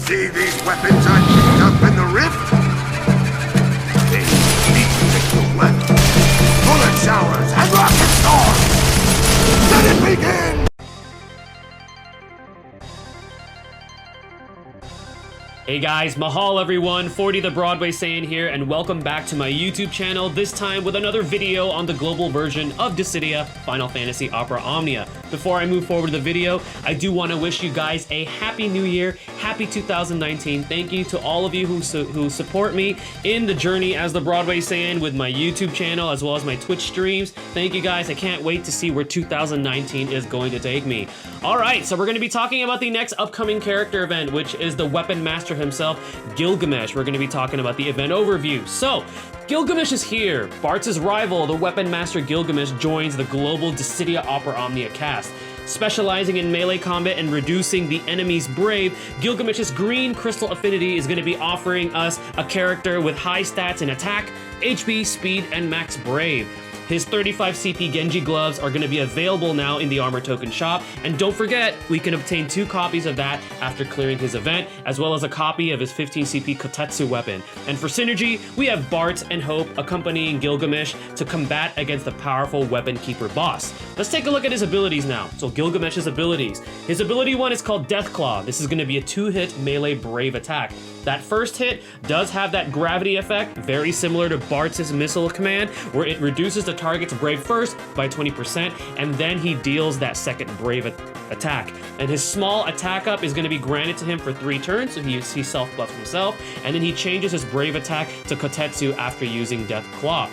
See these weapons I picked up in the rift? They need to take the left. Bullet showers and rocket storms! Let it begin! Hey guys, mahal everyone, 40 the Broadway Saiyan here, and welcome back to my YouTube channel, this time with another video on the global version of Dissidia, Final Fantasy Opera Omnia. Before I move forward to the video, I do want to wish you guys a happy new year, happy 2019. Thank you to all of you who support me in the journey as the Broadway Saiyan with my YouTube channel as well as my Twitch streams. Thank you guys, I can't wait to see where 2019 is going to take me. Alright, so we're going to be talking about the next upcoming character event, which is the Weapon Master himself, Gilgamesh. We're going to be talking about the event overview. So, Gilgamesh is here. Bartz's rival, the Weapon Master Gilgamesh, joins the global Dissidia Opera Omnia cast. Specializing in melee combat and reducing the enemy's brave, Gilgamesh's green crystal affinity is going to be offering us a character with high stats in attack, HP, speed, and max brave. His 35 CP Genji gloves are going to be available now in the Armor Token shop, and don't forget, we can obtain 2 copies of that after clearing his event, as well as a copy of his 15 CP Kotetsu weapon. And for synergy, we have Bart and Hope accompanying Gilgamesh to combat against the powerful Weapon Keeper boss. Let's take a look at his abilities now. So Gilgamesh's abilities. His ability 1 is called Death Claw. This is going to be a 2-hit melee brave attack. That first hit does have that gravity effect, very similar to Bartz's missile command, where it reduces the target's brave first by 20%, and then he deals that second brave attack. And his small attack up is going to be granted to him for 3 turns, so he self-buffs himself, and then he changes his brave attack to Kotetsu after using Death Claw.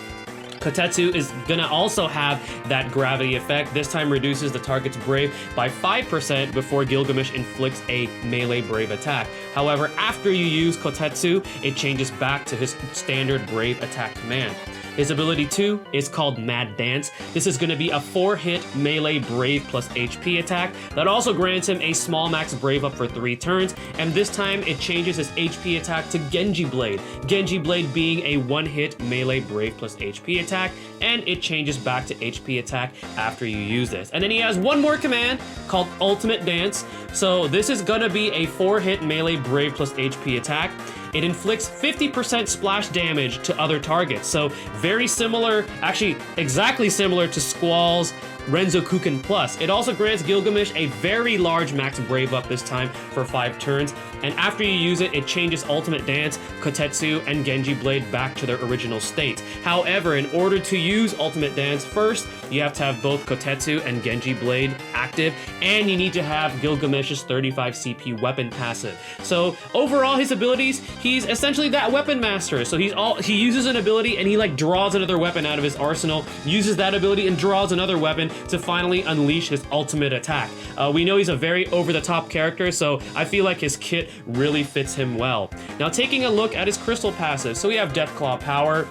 Kotetsu is gonna also have that gravity effect. This time reduces the target's brave by 5% before Gilgamesh inflicts a melee brave attack. However, after you use Kotetsu, it changes back to his standard brave attack command. His ability 2 is called Mad Dance. This is going to be a 4-hit melee brave plus HP attack that also grants him a small max brave up for 3 turns, and this time it changes his HP attack to Genji Blade. Genji Blade being a 1-hit melee brave plus HP attack, and it changes back to HP attack after you use this. And then he has one more command called Ultimate Dance. So this is gonna be a 4-hit melee brave plus HP attack. It inflicts 50% splash damage to other targets. So very similar, actually exactly similar to Squall's Renzokuken Plus. It also grants Gilgamesh a very large max brave up this time for 5 turns, and after you use it, it changes Ultimate Dance, Kotetsu, and Genji Blade back to their original state. However, in order to use Ultimate Dance first, you have to have both Kotetsu and Genji Blade active, and you need to have Gilgamesh's 35 CP weapon passive. So overall, his abilities, he's essentially that Weapon Master. So he uses an ability and he like draws another weapon out of his arsenal, uses that ability and draws another weapon to finally unleash his ultimate attack. We know he's a very over-the-top character, so I feel like his kit really fits him well. Now taking a look at his crystal passive, so we have Death Claw power,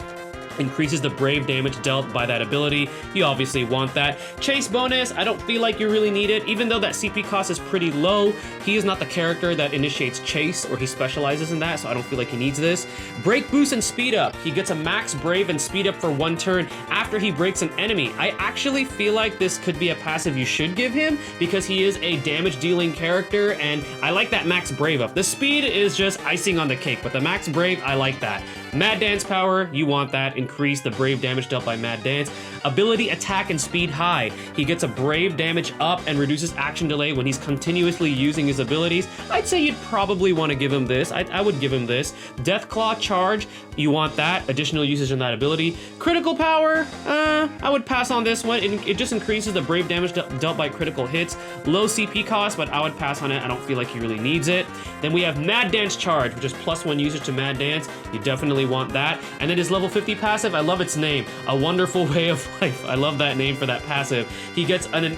increases the brave damage dealt by that ability. You obviously want that. Chase bonus, I don't feel like you really need it. Even though that CP cost is pretty low, he is not the character that initiates chase, or he specializes in that, so I don't feel like he needs this. Break boost and speed up. He gets a max brave and speed up for 1 turn after he breaks an enemy. I actually feel like this could be a passive you should give him because he is a damage dealing character, and I like that max brave up. The speed is just icing on the cake, but the max brave, I like that. Mad Dance power, you want that. Increase the brave damage dealt by Mad Dance. Ability attack and speed high. He gets a brave damage up and reduces action delay when he's continuously using his abilities. I'd say you'd probably want to give him this. I would give him this. Death Claw charge, you want that. Additional usage on that ability. Critical power, I would pass on this one. It just increases the brave damage dealt by critical hits. Low CP cost, but I would pass on it. I don't feel like he really needs it. Then we have Mad Dance charge, which is +1 usage to Mad Dance. You definitely want that. And then his level 50 passive, I love its name, A Wonderful Way of Life. I love that name for that passive. He gets an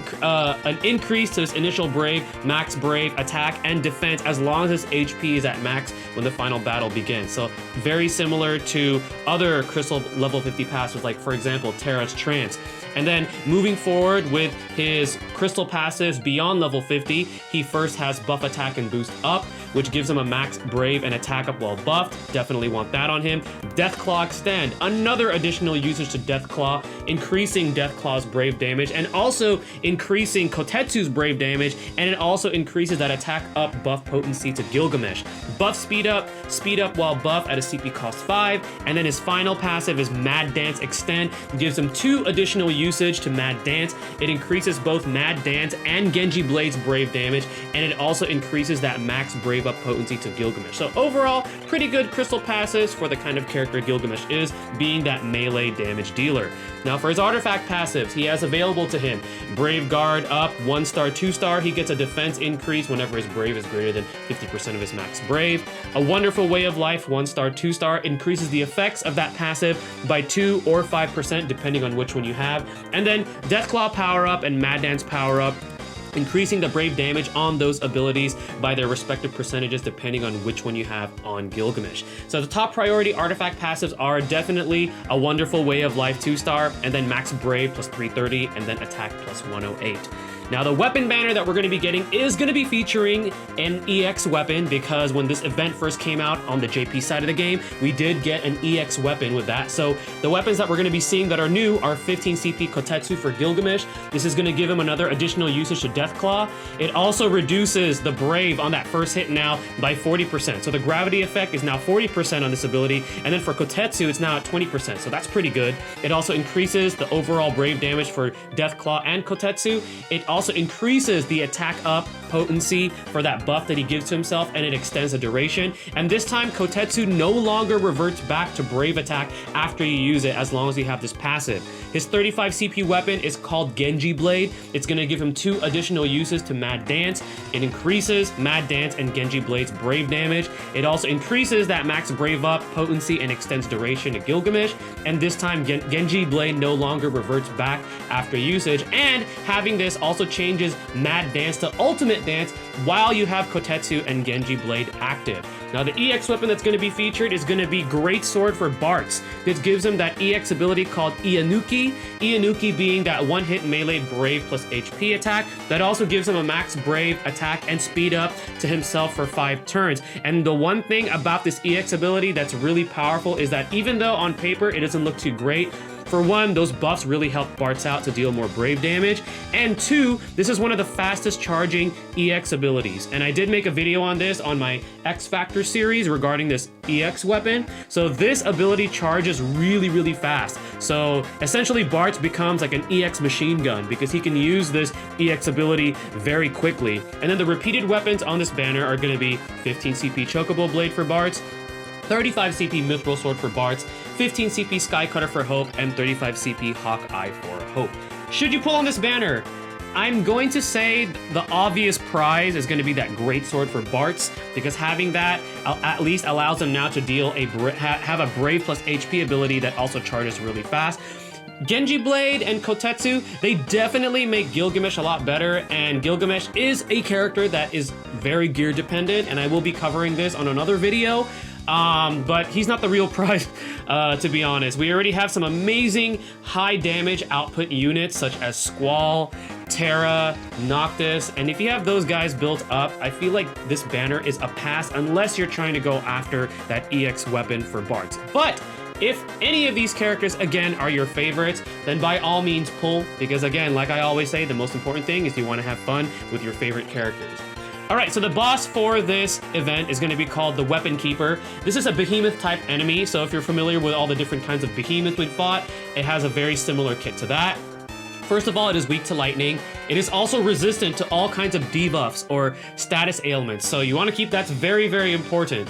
increase to his initial brave, max brave, attack, and defense as long as his HP is at max when the final battle begins. So very similar to other crystal level 50 passives, like for example, Terra's Trance. And then moving forward with his crystal passives beyond level 50, he first has buff attack and boost up, which gives him a max brave and attack up while buffed. Definitely want that on him. Death Claw extend, another additional usage to Death Claw, increasing Death Claw's brave damage and also increasing Kotetsu's brave damage, and it also increases that attack up buff potency to Gilgamesh. buff speed up while buff at a CP cost 5, and then his final passive is Mad Dance Extend. It gives him 2 additional usage to Mad Dance. It increases both Mad Dance and Genji Blade's Brave damage, and it also increases that max Brave up potency to Gilgamesh. So overall, pretty good crystal passives for the kind of character Gilgamesh is, being that melee damage dealer. Now for his artifact passives, he has available to him Brave Guard up 1-star, 2-star. He gets a defense increase whenever his Brave is greater than 50% of his max Brave. A Wonderful Way of Life 1-star, 2-star increases the effects of that passive by 2 or 5% depending on which one you have. And then Deathclaw power up and Mad Dance power up, increasing the Brave damage on those abilities by their respective percentages depending on which one you have on Gilgamesh. So the top priority artifact passives are definitely a Wonderful Way of Life 2-star, and then Max Brave plus 330, and then Attack plus 108. Now the weapon banner that we're going to be getting is going to be featuring an EX weapon, because when this event first came out on the JP side of the game, we did get an EX weapon with that. So the weapons that we're going to be seeing that are new are 15 CP Kotetsu for Gilgamesh. This is going to give him another additional usage to Deathclaw. It also reduces the Brave on that first hit now by 40%. So the gravity effect is now 40% on this ability, and then for Kotetsu it's now at 20%, so that's pretty good. It also increases the overall Brave damage for Deathclaw and Kotetsu. It also increases the attack up potency for that buff that he gives to himself, and it extends the duration. And this time Kotetsu no longer reverts back to Brave attack after you use it, as long as you have this passive. His 35 CP weapon is called Genji Blade. It's going to give him 2 additional uses to Mad Dance. It increases Mad Dance and Genji Blade's Brave damage. It also increases that max Brave up potency and extends duration to Gilgamesh. And this time Genji Blade no longer reverts back after usage. And having this also changes Mad Dance to Ultimate Dance while you have Kotetsu and Genji Blade active. Now the EX weapon that's going to be featured is going to be Great Sword for Bartz. This gives him that EX ability called Ianuki. Ianuki being that 1-hit melee Brave plus HP attack. That also gives him a max Brave attack and speed up to himself for 5 turns. And the one thing about this EX ability that's really powerful is that even though on paper it doesn't look too great, for one, those buffs really help Bartz out to deal more Brave damage, and 2, this is one of the fastest charging EX abilities. And I did make a video on this on my X Factor series regarding this EX weapon. So this ability charges really, really fast. So essentially Bartz becomes like an EX machine gun because he can use this EX ability very quickly. And then the repeated weapons on this banner are going to be 15 CP Chocobo Blade for Bartz, 35 CP Mithril Sword for Bartz, 15 CP Sky Cutter for Hope, and 35 CP Hawkeye for Hope. Should you pull on this banner? I'm going to say the obvious prize is going to be that Great Sword for Bartz, because having that at least allows him now to deal have a Brave plus HP ability that also charges really fast. Genji Blade and Kotetsu, they definitely make Gilgamesh a lot better, and Gilgamesh is a character that is very gear dependent, and I will be covering this on another video. But he's not the real prize, to be honest. We already have some amazing high damage output units such as Squall, Terra, Noctis, and if you have those guys built up, I feel like this banner is a pass unless you're trying to go after that EX weapon for Bartz. But if any of these characters, again, are your favorites, then by all means pull, because again, like I always say, the most important thing is you want to have fun with your favorite characters. Alright, so the boss for this event is going to be called the Weapon Keeper. This is a behemoth type enemy, so if you're familiar with all the different kinds of behemoths we've fought, it has a very similar kit to that. First of all, it is weak to lightning. It is also resistant to all kinds of debuffs or status ailments, so you want to keep that's very, very important.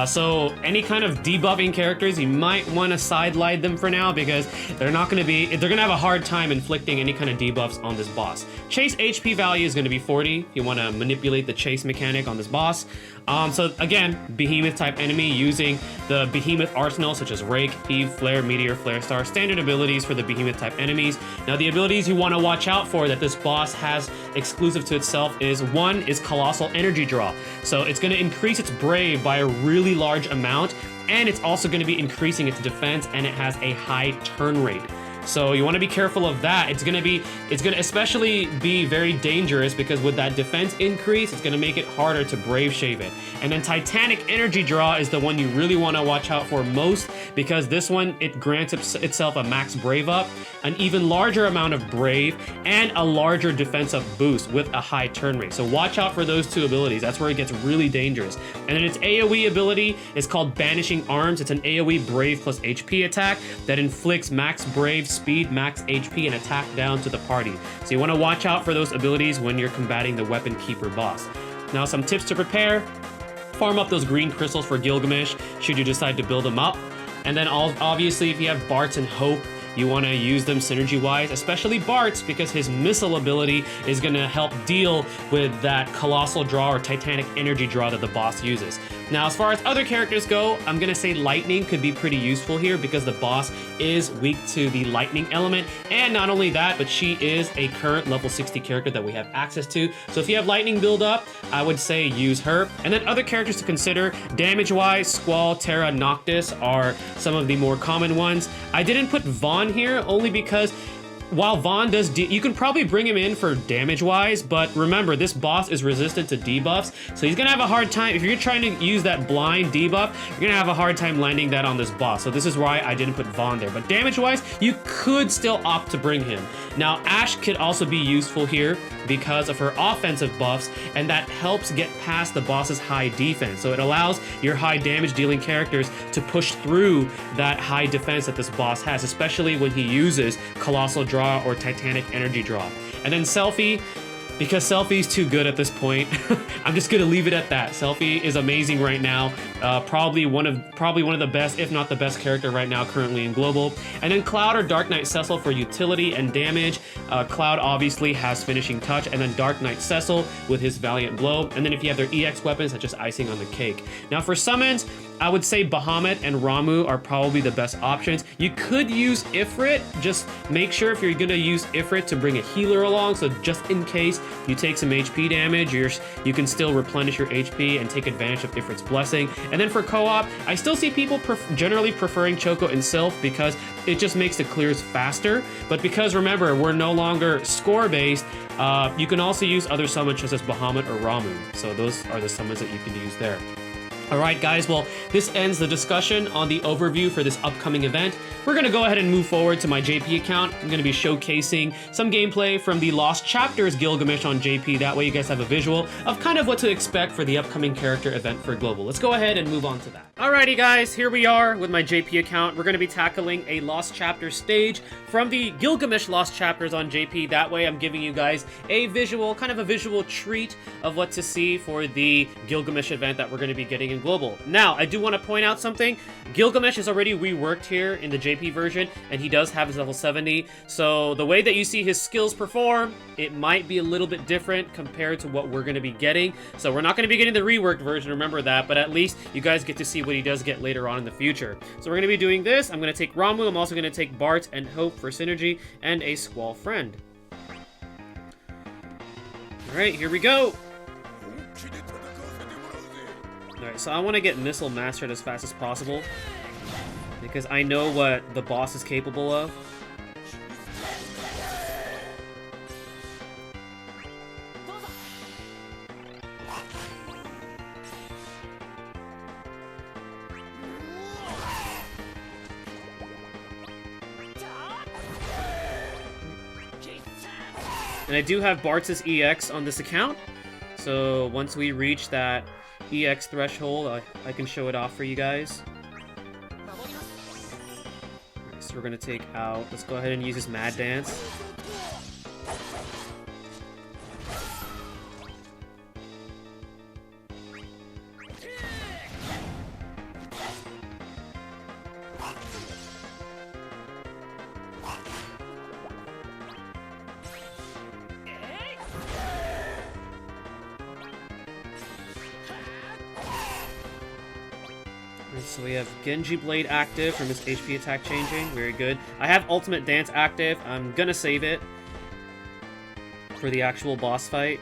So any kind of debuffing characters, you might want to sidelight them for now because they're going to have a hard time inflicting any kind of debuffs on this boss. Chase HP value is going to be 40. You want to manipulate the chase mechanic on this boss. So again, behemoth type enemy using the behemoth arsenal such as Rake, Heave, Flare, Meteor, Flare Star, standard abilities for the behemoth type enemies. Now the abilities you want to watch out for that this boss has exclusive to itself is one is Colossal Energy Draw. So it's going to increase its Brave by a really large amount, and it's also going to be increasing its defense, and it has a high turn rate. So you want to be careful of that. It's gonna especially be very dangerous because with that defense increase, it's gonna make it harder to brave shave it. And then Titanic Energy Draw is the one you really want to watch out for most, because this one, it grants itself a max brave up, an even larger amount of brave, and a larger defensive boost with a high turn rate. So watch out for those two abilities. That's where it gets really dangerous. And then its AoE ability is called Banishing Arms. It's an AoE brave plus HP attack that inflicts max brave, speed, max HP, and attack down to the party. So you want to watch out for those abilities when you're combating the Weapon Keeper boss. Now some tips to prepare. Farm up those green crystals for Gilgamesh should you decide to build them up. And then obviously if you have Bart's and Hope, you want to use them synergy-wise, especially Bart's, because his missile ability is going to help deal with that colossal draw or Titanic Energy Draw that the boss uses. Now, as far as other characters go, I'm going to say Lightning could be pretty useful here because the boss is weak to the Lightning element. And not only that, but she is a current level 60 character that we have access to. So if you have Lightning build up, I would say use her. And then other characters to consider, damage-wise, Squall, Terra, Noctis are some of the more common ones. I didn't put Vaughn here only because while Vaughn does, you can probably bring him in for damage-wise, but remember, this boss is resistant to debuffs, so he's gonna have a hard time. If you're trying to use that blind debuff, you're gonna have a hard time landing that on this boss. So this is why I didn't put Vaughn there. But damage-wise, you could still opt to bring him. Now, Ashe could also be useful here because of her offensive buffs, and that helps get past the boss's high defense. So it allows your high damage dealing characters to push through that high defense that this boss has, especially when he uses Colossal Draw or Titanic Energy Draw. And then Selfie, because Selfie's too good at this point, I'm just gonna leave it at that. Selfie is amazing right now. Probably one of the best, if not the best character right now currently in Global. And then Cloud or Dark Knight Cecil for utility and damage. Cloud obviously has finishing touch, and then Dark Knight Cecil with his Valiant Blow. And then if you have their EX weapons, that's just icing on the cake. Now for summons, I would say Bahamut and Ramuh are probably the best options. You could use Ifrit, just make sure if you're gonna use Ifrit to bring a healer along, so just in case you take some HP damage, you can still replenish your HP and take advantage of Ifrit's Blessing. And then for co-op, I still see people generally preferring Choco and Sylph because it just makes the clears faster. But because remember, we're no longer score-based, you can also use other summons such as Bahamut or Ramuh. So those are the summons that you can use there. Alright guys, well, this ends the discussion on the overview for this upcoming event. We're going to go ahead and move forward to my JP account. I'm going to be showcasing some gameplay from the Lost Chapters Gilgamesh on JP. That way you guys have a visual of kind of what to expect for the upcoming character event for Global. Let's go ahead and move on to that. Alrighty guys, here we are with my JP account. We're going to be tackling a Lost Chapters stage from the Gilgamesh Lost Chapters on JP. That way I'm giving you guys a visual, kind of a visual treat of what to see for the Gilgamesh event that we're going to be getting in Global. Now, I do want to point out something. Gilgamesh is already reworked here in the JP version, and he does have his level 70. So the way that you see his skills perform, it might be a little bit different compared to what we're going to be getting. So we're not going to be getting the reworked version, remember that, but at least you guys get to see what he does get later on in the future. So we're going to be doing this. I'm going to take Ramuh. I'm also going to take Bart and Hope for synergy, and a Squall friend. Alright, here we go. Alright, so I want to get Missile mastered as fast as possible, because I know what the boss is capable of. And I do have Bart's EX on this account, so once we reach that EX threshold, I can show it off for you guys. So we're gonna take out, let's go ahead and use this Mad Dance. So we have Genji Blade active from his HP attack changing. Very good. I have Ultimate Dance active. I'm gonna save it for the actual boss fight.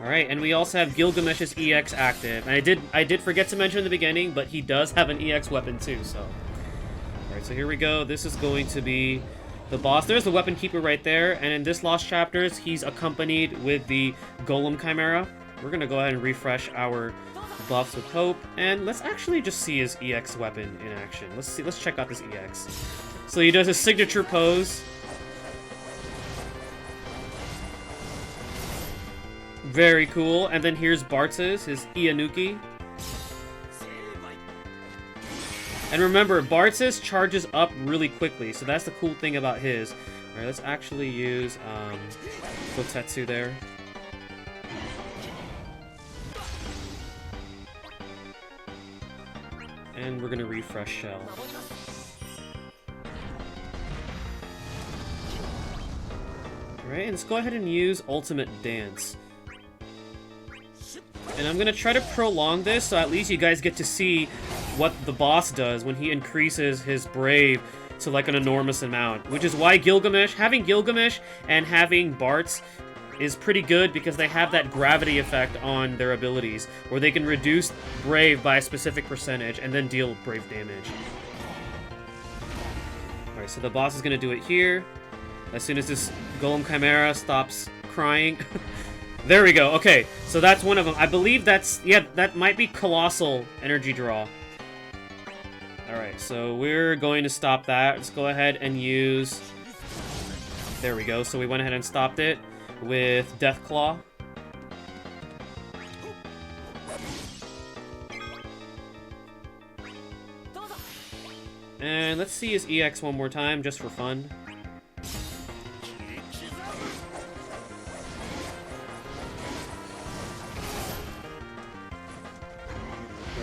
Alright, and we also have Gilgamesh's EX active. And I did forget to mention in the beginning, but he does have an EX weapon too, so. Alright, so here we go. This is going to be the boss. There's the Weapon Keeper right there, and in this Lost Chapters, he's accompanied with the Golem Chimera. We're gonna go ahead and refresh our buffs with Hope, and let's actually just see his EX weapon in action. Let's check out this EX. So he does his signature pose. Very cool. And then here's Bartz's, his Ianuki. And remember, Bartz's charges up really quickly, so that's the cool thing about his. Alright, let's actually use Kotetsu there. And we're gonna refresh Shell. Alright, let's go ahead and use Ultimate Dance. And I'm gonna try to prolong this, so at least you guys get to see what the boss does when he increases his Brave to like an enormous amount. Which is why having Gilgamesh and having Bartz is pretty good, because they have that gravity effect on their abilities, where they can reduce Brave by a specific percentage and then deal Brave damage. Alright, so the boss is gonna do it here. As soon as this Golem Chimera stops crying. There we go. Okay, so that's one of them. I believe that's... yeah, that might be Colossal Energy Draw. Alright, so we're going to stop that. Let's go ahead and use... there we go. So we went ahead and stopped it with Deathclaw. And let's see his EX one more time, just for fun.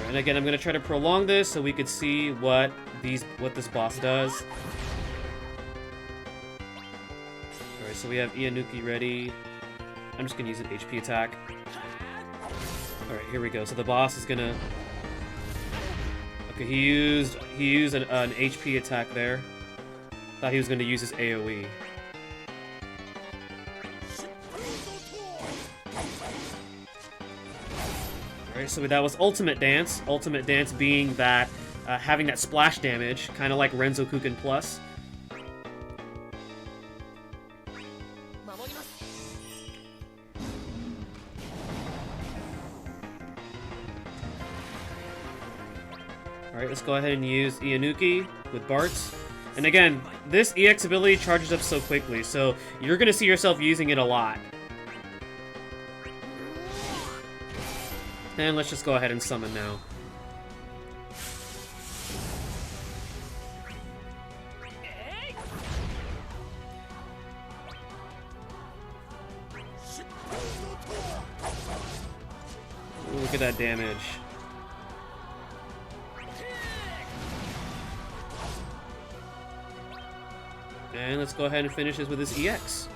And again, I'm going to try to prolong this so we could see what this boss does. Alright, so we have Ianuki ready. I'm just going to use an HP attack. Alright, here we go. So the boss is going to... okay, he used an HP attack there. Thought he was going to use his AoE. Alright, so that was Ultimate Dance. Ultimate Dance being that, having that splash damage, kind of like Renzokuken Plus. Alright, let's go ahead and use Ianuki with Bartz. And again, this EX ability charges up so quickly, so you're going to see yourself using it a lot. And let's just go ahead and summon now. Ooh, look at that damage. And let's go ahead and finish this with this EX.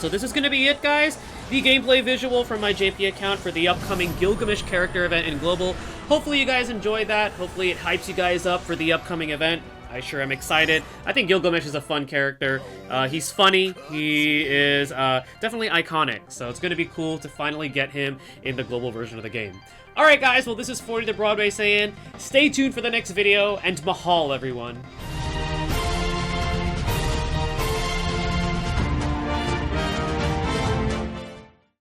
So this is going to be it, guys. The gameplay visual from my JP account for the upcoming Gilgamesh character event in Global. Hopefully you guys enjoyed that. Hopefully it hypes you guys up for the upcoming event. I sure am excited. I think Gilgamesh is a fun character. He's funny. He is definitely iconic. So it's going to be cool to finally get him in the Global version of the game. Alright guys, well this is 40 the Broadway saying, stay tuned for the next video, and mahal everyone.